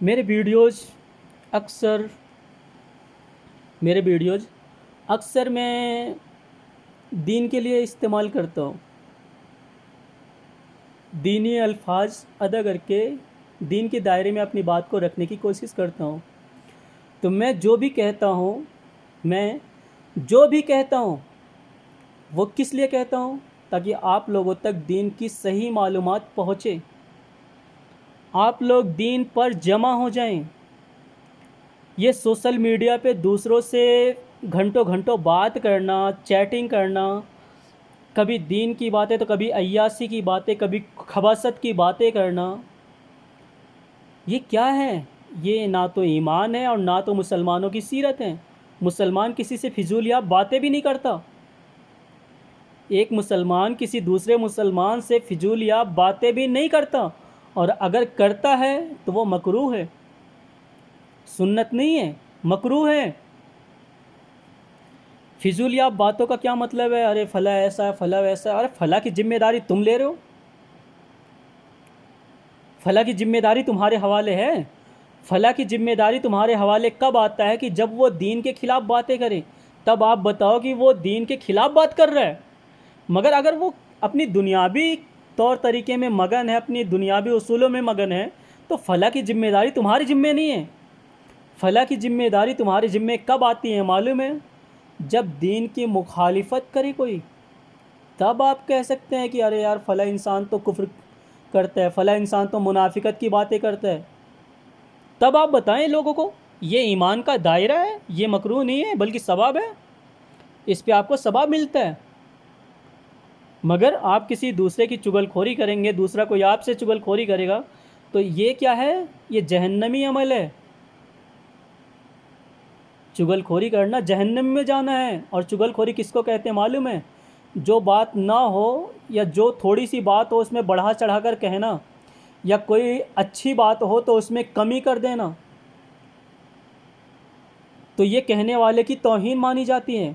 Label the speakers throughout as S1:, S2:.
S1: میرے ویڈیوز اکثر میرے ویڈیوز اکثر میں دین کے لیے استعمال کرتا ہوں. دینی الفاظ ادا کر کے دین کے دائرے میں اپنی بات کو رکھنے کی کوشش کرتا ہوں. تو میں جو بھی کہتا ہوں وہ کس لیے کہتا ہوں؟ تاکہ آپ لوگوں تک دین کی صحیح معلومات پہنچے، آپ لوگ دین پر جمع ہو جائیں. یہ سوشل میڈیا پہ دوسروں سے گھنٹوں گھنٹوں بات کرنا، چیٹنگ کرنا، کبھی دین کی باتیں تو کبھی عیاشی کی باتیں، کبھی خباثت کی باتیں کرنا، یہ کیا ہے؟ یہ نہ تو ایمان ہے اور نہ تو مسلمانوں کی سیرت ہے. مسلمان کسی سے فضولیاب باتیں بھی نہیں کرتا. ایک مسلمان کسی دوسرے مسلمان سے فضولیاب باتیں بھی نہیں کرتا، اور اگر کرتا ہے تو وہ مکروہ ہے، سنت نہیں ہے، مکروہ ہے. فضولیاب باتوں کا کیا مطلب ہے؟ ارے فلاں ایسا ہے، فلاں ویسا ہے. ارے فلاں کی ذمہ داری تم لے رہے ہو، فلاں کی ذمہ داری تمہارے حوالے ہے. فلاں کی ذمہ داری تمہارے حوالے کب آتا ہے؟ کہ جب وہ دین کے خلاف باتیں کرے، تب آپ بتاؤ کہ وہ دین کے خلاف بات کر رہا ہے. مگر اگر وہ اپنی دنیاوی طور طریقے میں مگن ہے، اپنی دنیاوی اصولوں میں مگن ہے، تو فلاں کی ذمہ داری تمہاری ذمہ نہیں ہے. فلاں کی ذمہ داری تمہارے ذمہ کب آتی ہے معلوم ہے؟ جب دین کی مخالفت کرے کوئی، تب آپ کہہ سکتے ہیں کہ ارے یار فلاں انسان تو کفر کرتا ہے، فلاں انسان تو منافقت کی باتیں کرتا ہے. تب آپ بتائیں لوگوں کو یہ ایمان کا دائرہ ہے، یہ مکروہ نہیں ہے بلکہ ثواب ہے، اس پہ آپ کو ثواب ملتا ہے. مگر آپ کسی دوسرے کی چغل خوری کریں گے، دوسرا کوئی آپ سے چغل خوری کرے گا، تو یہ کیا ہے؟ یہ جہنمی عمل ہے. چغل خوری کرنا جہنم میں جانا ہے. اور چغل خوری کس کو کہتے ہیں معلوم ہے؟ جو بات نہ ہو یا جو تھوڑی سی بات ہو اس میں بڑھا چڑھا کر کہنا، یا کوئی اچھی بات ہو تو اس میں کمی کر دینا، تو یہ کہنے والے کی توہین مانی جاتی ہے.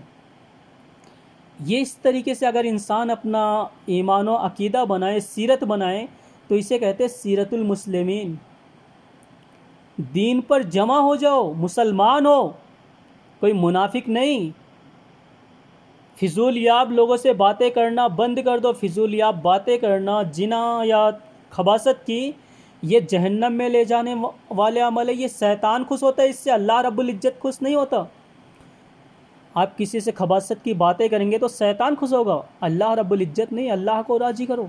S1: یہ اس طریقے سے اگر انسان اپنا ایمان و عقیدہ بنائے، سیرت بنائے، تو اسے کہتے ہیں سیرت المسلمین. دین پر جمع ہو جاؤ، مسلمان ہو، کوئی منافق نہیں. فضولیاب لوگوں سے باتیں کرنا بند کر دو. فضولیاب باتیں کرنا، زنا یا خباثت کی، یہ جہنم میں لے جانے والے عمل ہے. یہ شیطان خوش ہوتا ہے اس سے، اللہ رب العزت خوش نہیں ہوتا. آپ کسی سے خباثت کی باتیں کریں گے تو شیطان خوش ہوگا، اللہ رب العزت نہیں. اللہ کو راضی کرو.